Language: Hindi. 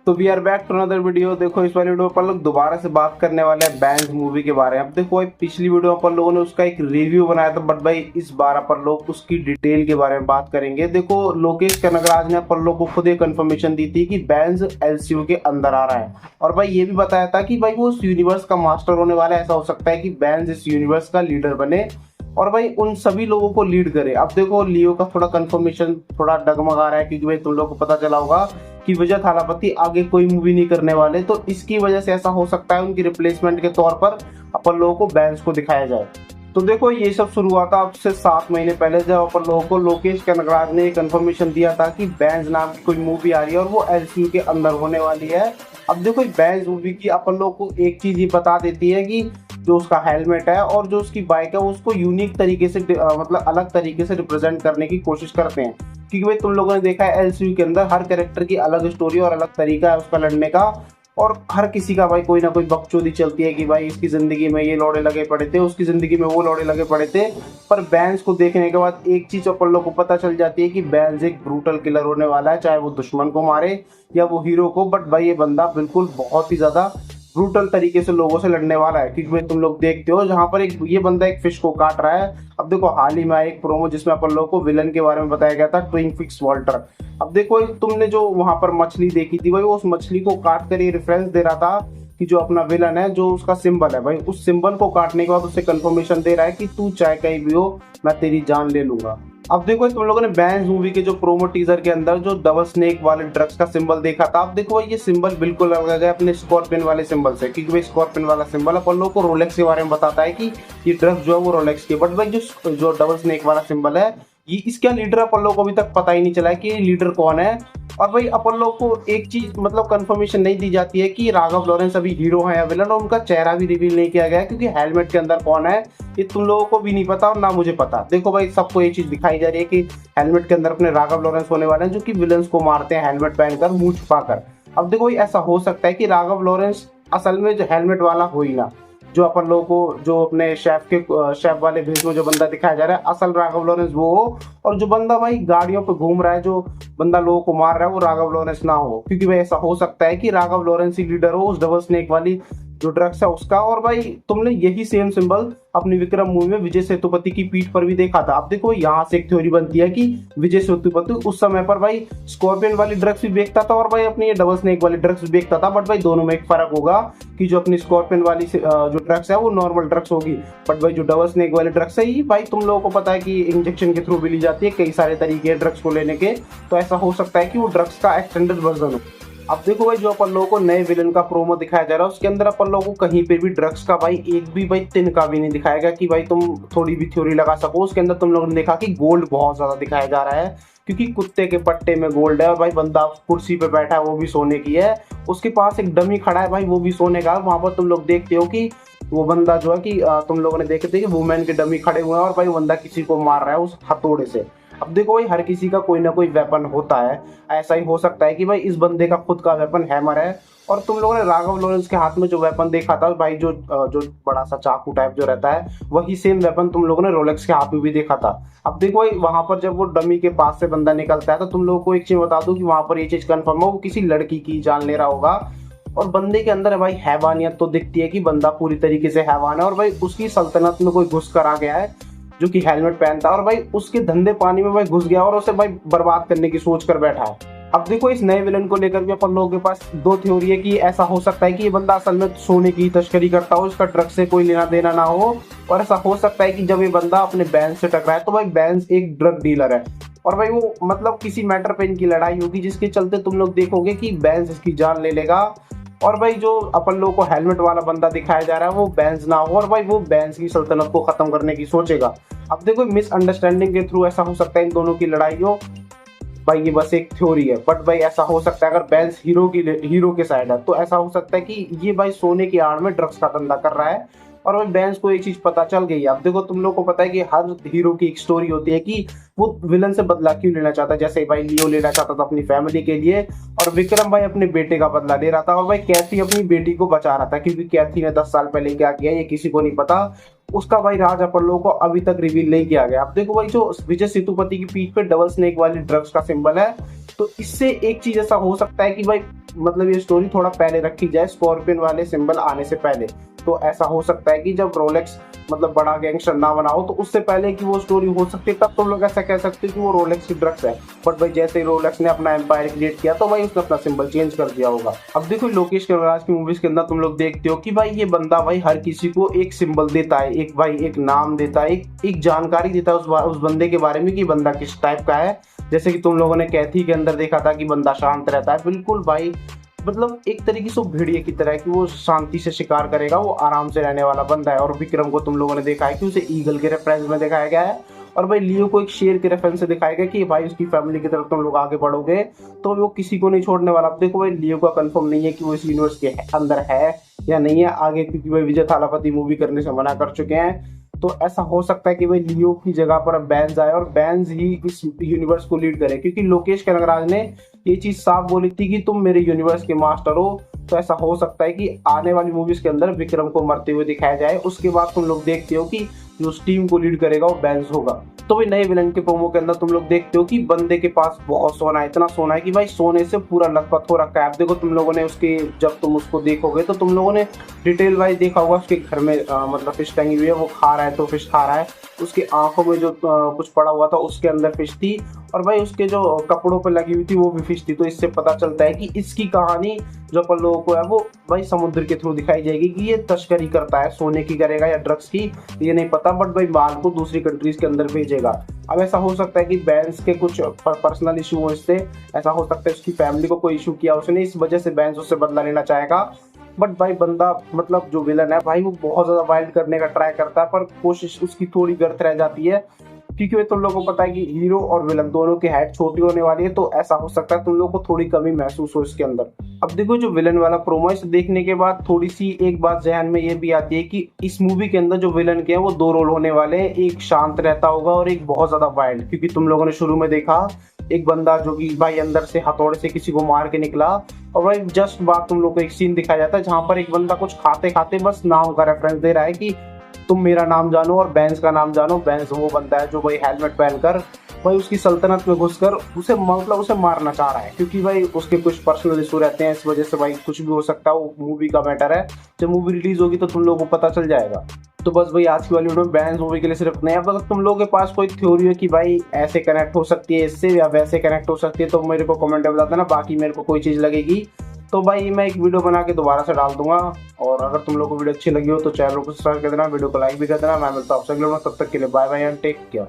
तो we are back to another video. देखो इस वाली वीडियो में अपन लोग दोबारा से बात करने वाले हैं बैंस मूवी के बारे में। अब देखो भाई पिछली वीडियो में अपन लोगों ने उसका एक रिव्यू बनाया था, बट भाई इस बार अपन लोग उसकी डिटेल के बारे में बात करेंगे। देखो लोकेश कनगराज ने अपन लोग को खुद एक कंफर्मेशन दी थी कि बैंस एलसीयू के अंदर आ रहा है, और भाई ये भी बताया था कि भाई वो उस यूनिवर्स का मास्टर होने वाला है। ऐसा हो सकता है कि बैंस इस यूनिवर्स का लीडर बने और भाई उन सभी लोगों को लीड करे। अब देखो लियो का थोड़ा कंफर्मेशन थोड़ा डगमगा रहा है, क्योंकि भाई तुम लोग को पता चला होगा कि विजय थालापति आगे कोई मूवी नहीं करने वाले, तो इसकी वजह से ऐसा हो सकता है उनकी रिप्लेसमेंट के तौर पर अपन लोगों को बैंस को दिखाया जाए। तो देखो ये सब शुरू हुआ था अब से 7 महीने पहले, जब अपन लोगों को लोकेश कनगराज ने कंफर्मेशन दिया था कि बैंस नाम की कोई मूवी आ रही है और वो एलसीयू के अंदर होने वाली है। अब देखो बैंस मूवी की अपन लोग को एक चीज ये बता देती है कि जो उसका हेलमेट है और जो उसकी बाइक है उसको यूनिक तरीके से मतलब अलग तरीके से रिप्रेजेंट करने की कोशिश करते हैं, क्योंकि भाई तुम लोगों ने देखा है एलसीयू के अंदर हर कैरेक्टर की अलग स्टोरी और अलग तरीका है उसका लड़ने का, और हर किसी का भाई कोई ना कोई बकचोदी चलती है कि भाई इसकी जिंदगी में ये लौड़े लगे पड़े थे, उसकी जिंदगी में वो लौड़े लगे पड़े थे। पर बैंस को देखने के बाद एक चीज अपन लोग को पता चल जाती है कि बैंस एक ब्रूटल किलर होने वाला है, चाहे वो दुश्मन को मारे या वो हीरो को। बट भाई ये बंदा बिल्कुल बहुत ही ज्यादा ब्रूटल तरीके से लोगों से लड़ने वाला है, क्योंकि भाई तुम लोग देखते हो जहां पर एक ये बंदा एक फिश को काट रहा है। अब देखो हाल ही में एक प्रोमो जिसमें अपन लोगों को विलन के बारे में बताया गया था, ट्विन फिक्स वॉल्टर। अब देखो तुमने जो वहां पर मछली देखी थी भाई, वो उस मछली को काट कर ये रेफरेंस दे रहा था कि जो अपना विलन है, जो उसका सिंबल है भाई, उस सिंबल को काटने के बाद उससे कंफर्मेशन दे रहा है कि तू चाहे कहीं भी हो मैं तेरी जान ले लूंगा। अब देखो तुम लोगों ने बैंस मूवी के जो प्रोमो टीजर के अंदर जो डबल स्नेक वाले ड्रग्स का सिंबल देखा था। अब देखो ये सिंबल बिल्कुल अलग है अपने स्कॉर्पियन वाले सिंबल से, क्योंकि भाई स्कॉर्पियन वाला सिंबल अपन लोगों को रोलेक्स के बारे में बताता है कि ये ड्रग्स जो है वो रोलेक्स के। बट भाई जो डबल स्नेक वाला सिंबल है ये इसका लीडर अपन लोगों को अभी तक पता ही नहीं चला है कि ये लीडर कौन है। और भाई अपन लोग को एक चीज मतलब कंफर्मेशन नहीं दी जाती है कि राघव लॉरेंस अभी हीरो है या विलन, और उनका चेहरा भी रिवील नहीं किया गया है, क्योंकि हेलमेट के अंदर कौन है ये तुम लोगों को भी नहीं पता और ना मुझे पता। देखो भाई सबको ये चीज दिखाई जा रही है कि हेलमेट के अंदर अपने राघव लॉरेंस होने वाले हैं, जो कि विलन्स को मारते हैं हेलमेट पहनकर मुंह छुपाकर। अब देखो ऐसा हो सकता है कि राघव लॉरेंस असल में जो हेलमेट वाला हो ही ना, जो अपन लोगों को जो अपने शेफ वाले भेष में जो बंदा दिखाया जा रहा है असल राघव लॉरेंस वो हो, और जो बंदा भाई गाड़ियों पे घूम रहा है जो बंदा लोगों को मार रहा है वो राघव लॉरेंस ना हो, क्योंकि भाई ऐसा हो सकता है कि राघव लॉरेंस ही लीडर हो उस डबल स्नेक वाली जो ड्रग्स है उसका। और भाई तुमने यही सेम सिंबल अपनी विक्रम मूवी में विजय सेतुपति की पीठ पर भी देखा था। अब देखो यहाँ से एक थ्योरी बनती है कि विजय सेतुपति उस समय पर भाई स्कॉर्पियन वाली ड्रग्स भी बेचता था और भाई अपनी ये डबल स्नेक वाली ड्रग्स भी बेचता था। बट भाई दोनों में एक फर्क होगा कि जो अपनी स्कॉर्पियन वाली जो ड्रग्स है वो नॉर्मल ड्रग्स होगी, बट भाई जो डबल स्नेक वाली ड्रग्स है ये भाई तुम लोगों को पता है कि इंजेक्शन के थ्रू भी ली जाती है, कई सारे तरीके हैं ड्रग्स को लेने के। तो ऐसा हो सकता है कि वो ड्रग्स का एक्सटेंडेड वर्जन हो। अब देखो भाई जो अपन लोगों को नए विलन का प्रोमो दिखाया जा रहा है उसके अंदर अपन लोगों को कहीं पे भी ड्रग्स का भाई एक भी भाई तिनका भी नहीं दिखाया गया कि भाई तुम थोड़ी भी थ्योरी लगा सको। उसके अंदर तुम लोगों ने देखा कि गोल्ड बहुत ज्यादा दिखाया जा रहा है, क्योंकि कुत्ते के पट्टे में गोल्ड है, और भाई बंदा कुर्सी पे बैठा है वो भी सोने की है, उसके पास एक डमी खड़ा है भाई वो भी सोने का। वहां पर तुम लोग देखते हो कि वो बंदा जो है कि तुम लोगों ने देखे थे कि वुमेन के डमी खड़े हुए हैं और भाई वो बंदा किसी को मार रहा है उस हथौड़े से। अब देखो भाई हर किसी का कोई ना कोई वेपन होता है, ऐसा ही हो सकता है कि भाई इस बंदे का खुद का वेपन हैमर है, और तुम लोगों ने राघव लॉरेंस के हाथ में जो वेपन देखा था भाई जो बड़ा सा चाकू टाइप जो रहता है वही सेम वेपन तुम लोगों ने रोलेक्स के हाथ में भी देखा था। अब देखो भाई वहां पर जब वो डमी के पास से बंदा निकलता है तो तुम लोगों को एक चीज बता दूं कि वहां पर ये चीज कंफर्म है वो किसी लड़की की जान ले रहा होगा, और बंदे के अंदर भाई हैवानियत तो दिखती है कि बंदा पूरी तरीके से हैवान है, और भाई उसकी सल्तनत में कोई घुस कर आ गया है जो कि हेलमेट पहनता है, और भाई उसके धंधे पानी में भाई घुस गया और उसे भाई बर्बाद करने की सोच कर बैठा है। अब देखो इस नए विलन को लेकर भी अपन लोगों के पास 2 थ्योरी है कि ऐसा हो सकता है कि ये बंदा असल में सोने की तस्करी करता हो, इसका ड्रग से कोई लेना देना ना हो, और ऐसा हो सकता है कि जब ये बंदा अपने बैंस से टकराए तो भाई बैंस एक ड्रग डीलर है, और भाई वो मतलब किसी मैटर पे इनकी लड़ाई होगी जिसके चलते तुम लोग देखोगे कि बैंस इसकी जान ले लेगा, और भाई जो अपन लोगों को हेलमेट वाला बंदा दिखाया जा रहा है वो बैंस ना हो और भाई वो बैंस की सल्तनत को खत्म करने की सोचेगा। अब देखो मिसअंडरस्टैंडिंग के थ्रू ऐसा हो सकता है इन दोनों की लड़ाई हो, भाई ये बस एक थ्योरी है। बट भाई ऐसा हो सकता है अगर बैंस हीरो के साइड है तो ऐसा हो सकता है कि ये भाई सोने की आड़ में ड्रग्स का धंधा कर रहा है, और भाई बैंस को एक चीज पता चल गई है। अब देखो तुम लोग को पता है कि हर हीरो की एक स्टोरी होती है कि वो विलन से बदला क्यों लेना चाहता है। जैसे भाई लियो लेना चाहता था अपनी फैमिली के लिए, और विक्रम भाई अपने बेटे का बदला ले रहा था, और भाई कैथी अपनी बेटी को बचा रहा था, क्योंकि कैथी ने 10 साल पहले क्या किया ये किसी को नहीं पता। उसका भाई राज अपन लोगों को अभी तक रिवील नहीं किया गया। अब देखो भाई जो विजय सेतुपति की पीठ पे डबल स्नेक वाली ड्रग्स का सिंबल है तो इससे एक चीज ऐसा हो सकता है कि भाई मतलब ये स्टोरी थोड़ा पहले रखी जाए, स्कॉर्पियन वाले सिंबल आने से पहले। तो ऐसा हो सकता है कि जब रोलेक्स मतलब बड़ा गैंगस्टर ना बनाओ तो उससे पहले की वो स्टोरी हो सकती है, तब तुम लोग ऐसा कह सकते हो कि वो रोलेक्स की ड्रग्स है। बट भाई जैसे ही रोलेक्स ने अपना एम्पायर क्रिएट किया तो भाई उसने अपना सिंबल चेंज कर दिया होगा। अब देखो लोकेश कनगराज की मूवीज के अंदर तुम लोग देखते हो कि भाई ये बंदा भाई हर किसी को एक सिंबल देता है, एक भाई एक नाम देता है, एक जानकारी देता है उस बंदे के बारे में कि बंदा किस टाइप का है। जैसे कि तुम लोगों ने कैथी के अंदर देखा था कि बंदा शांत रहता है, बिल्कुल भाई मतलब एक तरीके से भेड़िए की तरह कि वो शांति से शिकार करेगा, वो आराम से रहने वाला बंदा है। और विक्रम को तुम लोगों ने देखा है कि उसे ईगल के रेफरेंस में दिखाया गया है, और भाई लियो को एक शेर के रेफरेंस से दिखाया गया कि भाई उसकी फैमिली की तरफ तुम लोग आगे बढ़ोगे तो वो किसी को नहीं छोड़ने वाला। अब देखो भाई लियो का कंफर्म नहीं है कि वो इस यूनिवर्स के अंदर है या नहीं है आगे, क्योंकि भाई विजय थालापति मूवी करने से मना कर चुके हैं। तो ऐसा हो सकता है कि भाई लियो की जगह पर अब बैंज आए और बैंज ही इस यूनिवर्स को लीड करे, क्योंकि लोकेश कनगराज ने ये चीज साफ बोली थी कि तुम मेरे यूनिवर्स के मास्टर हो। तो ऐसा हो सकता है कि आने वाली मूवीज के अंदर विक्रम को मरते हुए दिखाया जाए, उसके बाद तुम लोग देखते हो कि जो उस टीम को लीड करेगा वो बैंज होगा। तो भाई नए विलन के प्रोमो के अंदर तुम लोग देखते हो कि बंदे के पास बहुत सोना है, इतना सोना है कि भाई सोने से पूरा लथपथ हो रखा है। अब देखो तुम लोगों ने उसके जब तुम उसको देखोगे तो तुम लोगों ने डिटेल वाइज देखा होगा उसके घर में मतलब फिश टंगी हुई है, वो खा रहा है तो फिश खा रहा है, उसकी आंखों में जो कुछ पड़ा हुआ था उसके अंदर फिश थी, और भाई उसके जो कपड़ों पे लगी हुई थी वो भी फिश थी। तो इससे पता चलता है कि इसकी कहानी जो अपन लोगों को है वो भाई समुद्र के थ्रू दिखाई जाएगी कि ये तस्करी करता है, सोने की करेगा या ड्रग्स की ये नहीं पता, बट भाई माल को दूसरी कंट्रीज के अंदर भेजेगा। अब ऐसा हो सकता है कि बैंस के कुछ पर्सनल इशू हो, इससे ऐसा हो सकता है उसकी फैमिली को कोई इशू किया उसने, इस वजह से बैंस उससे बदला लेना चाहेगा। बट भाई बंदा मतलब जो विलन है भाई वो बहुत ज्यादा वाइल्ड करने का ट्राई करता है, पर कोशिश उसकी थोड़ी व्यर्थ रह जाती है, क्योंकि भाई तुम लोगों को पता है कि हीरो और विलन दोनों की हाइट छोटी होने वाली है। तो ऐसा हो सकता है तुम लोगों को थोड़ी कमी महसूस हो इसके अंदर। अब देखो जो विलन वाला प्रोमो इसे देखने के बाद थोड़ी सी एक बात जहन में ये भी आती है कि इस मूवी के अंदर जो विलन के हैं वो दो रोल होने वाले हैं, एक शांत रहता होगा और एक बहुत ज्यादा वाइल्ड। क्योंकि तुम लोगों ने शुरू में देखा एक बंदा जो कि भाई अंदर से हथौड़े से किसी को मार के निकला, और भाई जस्ट बाद तुम लोग को एक सीन दिखाया जाता है जहां पर एक बंदा कुछ खाते खाते बस नाम का रेफरेंस दे रहा है कि तुम मेरा नाम जानो और बैंस का नाम जानो। बैंस वो बंदा है जो भाई हेलमेट पहनकर भाई उसकी सल्तनत में घुसकर उसे मतलब उसे मारना चाह रहा है, क्योंकि भाई उसके कुछ पर्सनल इशू रहते हैं, इस वजह से भाई कुछ भी हो सकता है। वो मूवी का मैटर है, जब मूवी रिलीज होगी तो तुम लोगों को पता चल जाएगा। तो बस भाई आज की वाली वीडियो में बैंस मूवी के लिए सिर्फ नहीं। अब अगर तुम लोगों के पास कोई थ्योरी है कि भाई ऐसे कनेक्ट हो सकती है इससे या वैसे कनेक्ट हो सकती है तो मेरे को कमेंट में बता देना। बाकी मेरे को कोई चीज़ लगेगी तो भाई मैं एक वीडियो बना के दोबारा से डाल दूंगा। और अगर तुम लोगों को वीडियो अच्छी लगी हो तो चैनल को सब्सक्राइब कर देना, वीडियो को लाइक भी कर देना। मैं मिलता हूँ आपसे अगले वीडियो में, तब तक के लिए bye bye and take care.